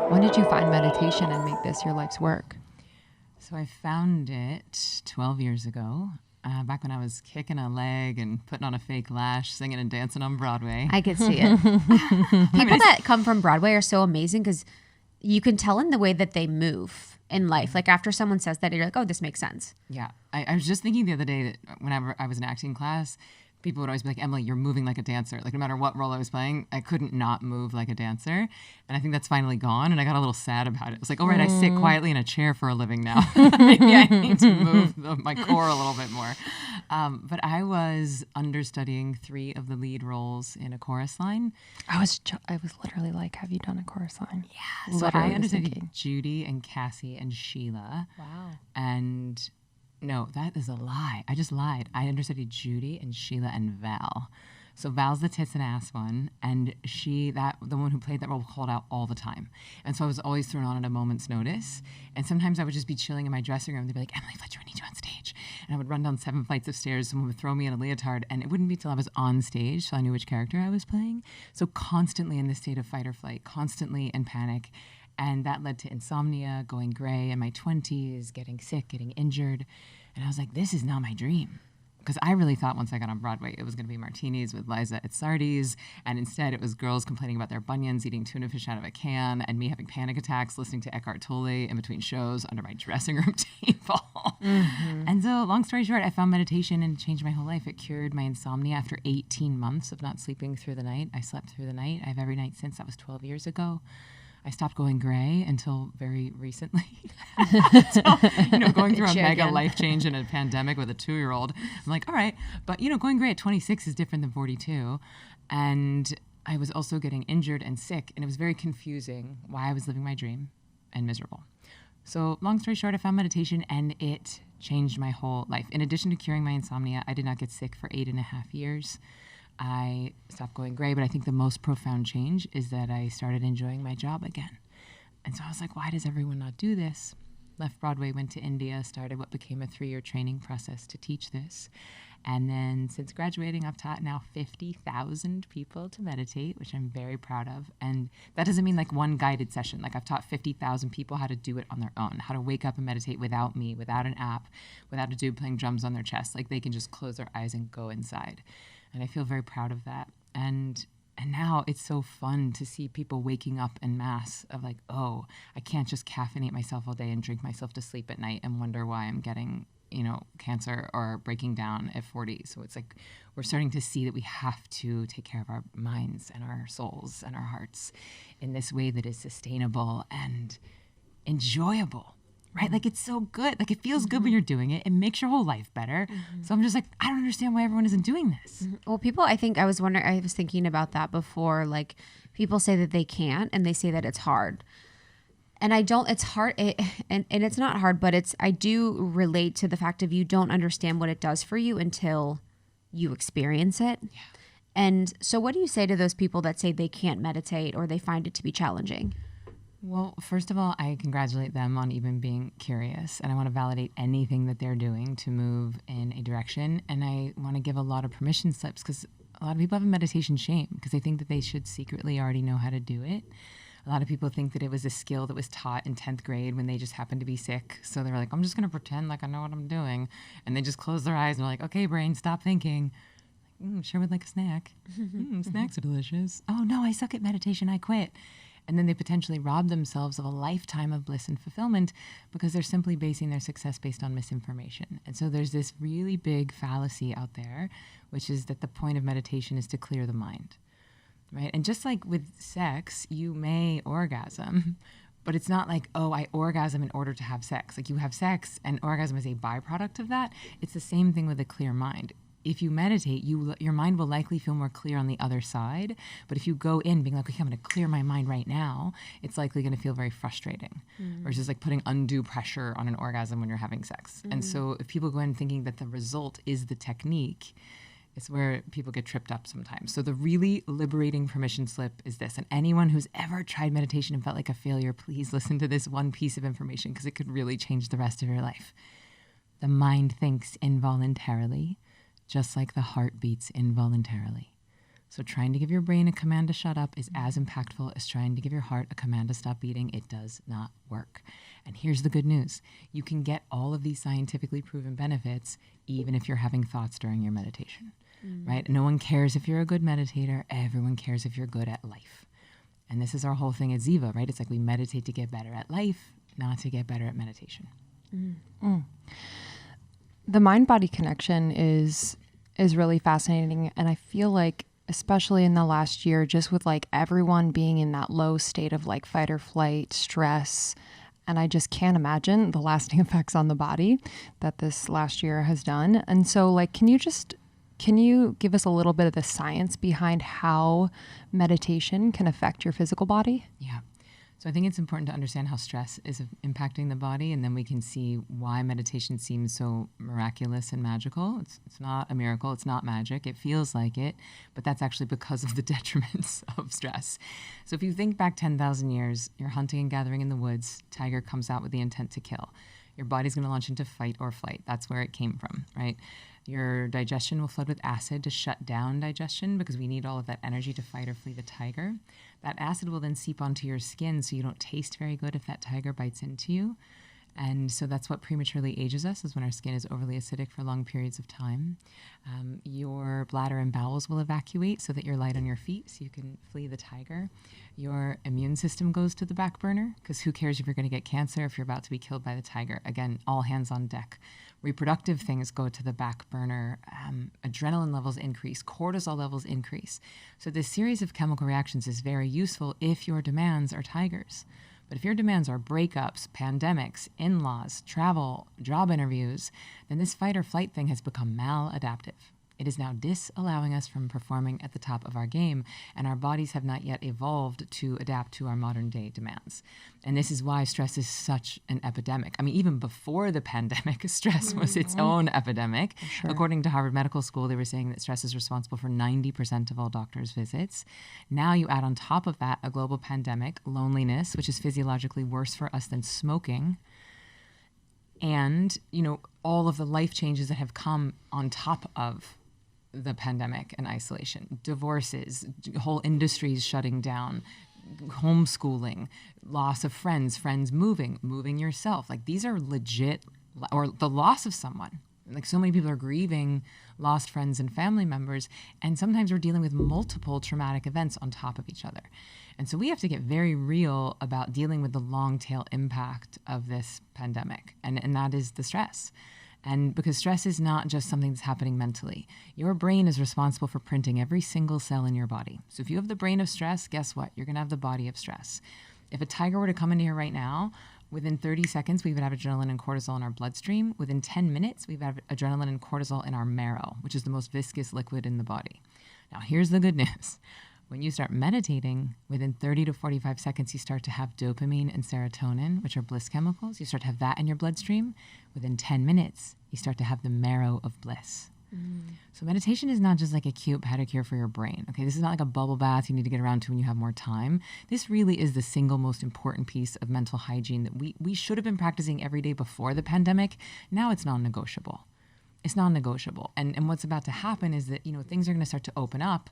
When did you find meditation and make this your life's work? So I found it 12 years ago, back when I was kicking a leg and putting on a fake lash, singing and dancing on Broadway. I could see it. People that come from Broadway are so amazing because you can tell in the way that they move in life. Like after someone says that, you're like, oh, this makes sense. Yeah. I was just thinking the other day that whenever I was in acting class, people would always be like, Emily, you're moving like a dancer. Like no matter what role I was playing, I couldn't not move like a dancer. And I think that's finally gone. And I got a little sad about it. It was like, all right, I sit quietly in a chair for a living now. Maybe I need to move my core a little bit more. But I was understudying 3 of the lead roles in a chorus line. I was literally like, have you done a chorus line? Yeah. So I understudied Judy and Cassie and Sheila. Wow. And no, that is a lie. I just lied. I understudied Judy and Sheila and Val. So Val's the tits and ass one, and the one who played that role, called out all the time. And so I was always thrown on at a moment's notice. And sometimes I would just be chilling in my dressing room. They'd be like, Emily, Fletcher, I need you on stage. And I would run down 7 flights of stairs. Someone would throw me in a leotard, and it wouldn't be till I was on stage so I knew which character I was playing. So constantly in this state of fight or flight, constantly in panic. And that led to insomnia, going gray in my 20s, getting sick, getting injured. And I was like, this is not my dream. Because I really thought once I got on Broadway, it was going to be martinis with Liza at Sardi's. And instead, it was girls complaining about their bunions, eating tuna fish out of a can, and me having panic attacks, listening to Eckhart Tolle in between shows under my dressing room table. Mm-hmm. And so, long story short, I found meditation and it changed my whole life. It cured my insomnia after 18 months of not sleeping through the night. I slept through the night. I have every night since. That was 12 years ago. I stopped going gray until very recently. So, going through a mega life change in a pandemic with a 2-year-old. I'm like, all right. But, going gray at 26 is different than 42. And I was also getting injured and sick. And it was very confusing why I was living my dream and miserable. So long story short, I found meditation and it changed my whole life. In addition to curing my insomnia, I did not get sick for 8.5 years. I stopped going gray, but I think the most profound change is that I started enjoying my job again. And so I was like, why does everyone not do this? Left Broadway, went to India, started what became a 3-year training process to teach this. And then since graduating, I've taught now 50,000 people to meditate, which I'm very proud of. And that doesn't mean like one guided session. Like I've taught 50,000 people how to do it on their own, how to wake up and meditate without me, without an app, without a dude playing drums on their chest. Like they can just close their eyes and go inside. And I feel very proud of that. And now it's so fun to see people waking up en masse of like, oh, I can't just caffeinate myself all day and drink myself to sleep at night and wonder why I'm getting, cancer or breaking down at 40. So it's like we're starting to see that we have to take care of our minds and our souls and our hearts in this way that is sustainable and enjoyable. Right? Like it's so good. Like it feels good when you're doing it. It makes your whole life better. Mm-hmm. So I'm just like, I don't understand why everyone isn't doing this. Mm-hmm. Well, people, I was thinking about that before. Like people say that they can't and they say that it's hard. And it's hard. And it's not hard, but I do relate to the fact of you don't understand what it does for you until you experience it. Yeah. And so what do you say to those people that say they can't meditate or they find it to be challenging? Well, first of all, I congratulate them on even being curious, and I want to validate anything that they're doing to move in a direction. And I want to give a lot of permission slips because a lot of people have a meditation shame because they think that they should secretly already know how to do it. A lot of people think that it was a skill that was taught in 10th grade when they just happened to be sick. So they're like, I'm just going to pretend like I know what I'm doing. And they just close their eyes and they're like, okay, brain, stop thinking. Sure would like a snack. Snacks are delicious. Oh, no, I suck at meditation. I quit. And then they potentially rob themselves of a lifetime of bliss and fulfillment because they're simply basing their success based on misinformation. And so there's this really big fallacy out there, which is that the point of meditation is to clear the mind, right? And just like with sex, you may orgasm, but it's not like, oh, I orgasm in order to have sex. Like you have sex and orgasm is a byproduct of that. It's the same thing with a clear mind. If you meditate, your mind will likely feel more clear on the other side. But if you go in being like, okay, I'm going to clear my mind right now, it's likely going to feel very frustrating versus like putting undue pressure on an orgasm when you're having sex. And so if people go in thinking that the result is the technique, it's where people get tripped up sometimes. So the really liberating permission slip is this. And anyone who's ever tried meditation and felt like a failure, please listen to this one piece of information because it could really change the rest of your life. The mind thinks involuntarily, just like the heart beats involuntarily. So trying to give your brain a command to shut up is as impactful as trying to give your heart a command to stop beating. It does not work. And here's the good news. You can get all of these scientifically proven benefits even if you're having thoughts during your meditation, right? No one cares if you're a good meditator. Everyone cares if you're good at life. And this is our whole thing at Ziva, right? It's like we meditate to get better at life, not to get better at meditation. The mind-body connection is really fascinating. And I feel like, especially in the last year, just with like everyone being in that low state of like fight or flight, stress, and I just can't imagine the lasting effects on the body that this last year has done. And so like, can you give us a little bit of the science behind how meditation can affect your physical body? Yeah. So I think it's important to understand how stress is impacting the body, and then we can see why meditation seems so miraculous and magical. It's not a miracle. It's not magic. It feels like it, but that's actually because of the detriments of stress. So if you think back 10,000 years, you're hunting and gathering in the woods, tiger comes out with the intent to kill. Your body's going to launch into fight or flight. That's where it came from, right? Your digestion will flood with acid to shut down digestion because we need all of that energy to fight or flee the tiger. That acid will then seep onto your skin so you don't taste very good if that tiger bites into you. And so that's what prematurely ages us, is when our skin is overly acidic for long periods of time. Your bladder and bowels will evacuate so that you're light on your feet so you can flee the tiger. Your immune system goes to the back burner because who cares if you're going to get cancer if you're about to be killed by the tiger? Again, all hands on deck. Reproductive things go to the back burner. Adrenaline levels increase. Cortisol levels increase. So this series of chemical reactions is very useful if your demands are tigers. But if your demands are breakups, pandemics, in-laws, travel, job interviews, then this fight or flight thing has become maladaptive. It is now disallowing us from performing at the top of our game, and our bodies have not yet evolved to adapt to our modern day demands. And this is why stress is such an epidemic. I mean, even before the pandemic, stress was its own epidemic. Sure. According to Harvard Medical School, they were saying that stress is responsible for 90% of all doctors' visits. Now you add on top of that a global pandemic, loneliness, which is physiologically worse for us than smoking, and, all of the life changes that have come on top of the pandemic and isolation, divorces, whole industries shutting down, homeschooling, loss of friends moving yourself. Like, these are legit, or the loss of someone. Like, so many people are grieving lost friends and family members, and sometimes we're dealing with multiple traumatic events on top of each other. And so we have to get very real about dealing with the long tail impact of this pandemic, and that is the stress. And because stress is not just something that's happening mentally. Your brain is responsible for printing every single cell in your body. So if you have the brain of stress, guess what? You're going to have the body of stress. If a tiger were to come into here right now, within 30 seconds, we would have adrenaline and cortisol in our bloodstream. Within 10 minutes, we would have adrenaline and cortisol in our marrow, which is the most viscous liquid in the body. Now, here's the good news. When you start meditating, within 30 to 45 seconds, you start to have dopamine and serotonin, which are bliss chemicals. You start to have that in your bloodstream. Within 10 minutes, you start to have the marrow of bliss. So meditation is not just like a cute pedicure for your brain. Okay, this is not like a bubble bath you need to get around to when you have more time. This really is the single most important piece of mental hygiene that we should have been practicing every day before the pandemic. Now it's non-negotiable. It's non-negotiable. And what's about to happen is that, things are going to start to open up.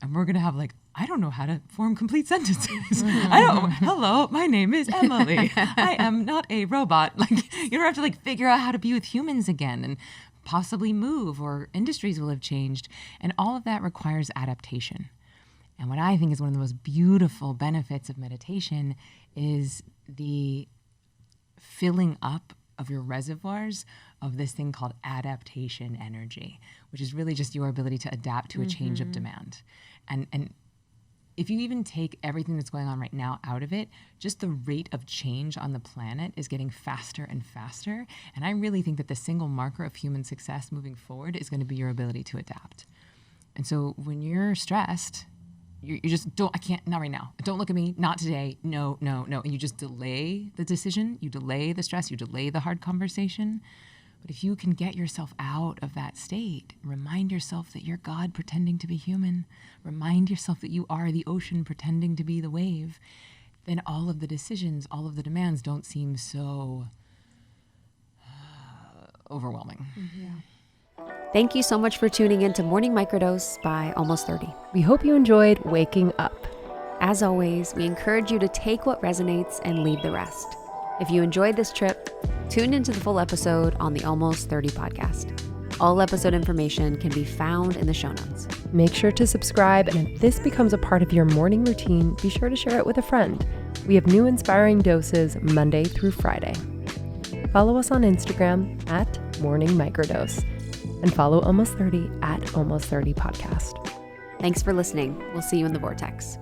And we're going to have I don't know how to form complete sentences. Hello, my name is Emily. I am not a robot. You don't have to figure out how to be with humans again and possibly move, or industries will have changed. And all of that requires adaptation. And what I think is one of the most beautiful benefits of meditation is the filling up of your reservoirs of this thing called adaptation energy, which is really just your ability to adapt to a change of demand. And if you even take everything that's going on right now out of it, just the rate of change on the planet is getting faster and faster. And I really think that the single marker of human success moving forward is going to be your ability to adapt. And so when you're stressed, you just I can't, not right now. Don't look at me, not today, no. And you just delay the decision, you delay the stress, you delay the hard conversation. But if you can get yourself out of that state, remind yourself that you're God pretending to be human, remind yourself that you are the ocean pretending to be the wave, then all of the decisions, all of the demands don't seem so overwhelming. Yeah. Thank you so much for tuning in to Morning Microdose by Almost 30. We hope you enjoyed waking up. As always, we encourage you to take what resonates and leave the rest. If you enjoyed this trip, tune into the full episode on the Almost 30 podcast. All episode information can be found in the show notes. Make sure to subscribe, and if this becomes a part of your morning routine, be sure to share it with a friend. We have new inspiring doses Monday through Friday. Follow us on Instagram at Morning Microdose, and follow Almost 30 at Almost 30 Podcast. Thanks for listening. We'll see you in the vortex.